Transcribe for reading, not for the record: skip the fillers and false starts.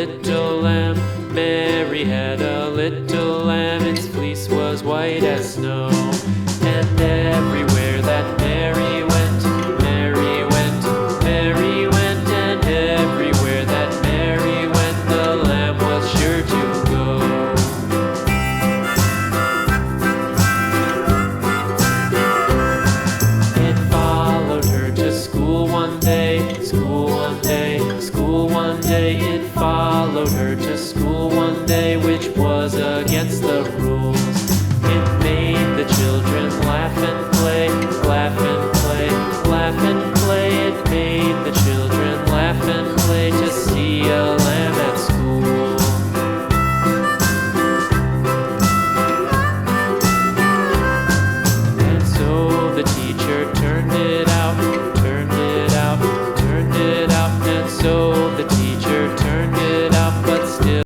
little lamb. Mary had a little lamb, its fleece was white as snow. And everywhere that Mary went, Mary went, Mary went, and everywhere that Mary went, the lamb was sure to go. It followed her to school one day, school one day, school one day. It followed her to school one day, which was against the rules. It made the children laugh and play, laugh and play, laugh and play. It made the children laugh and play to see a lamb at school. And so the teacher turned it out, turned it out, turned it out. And so the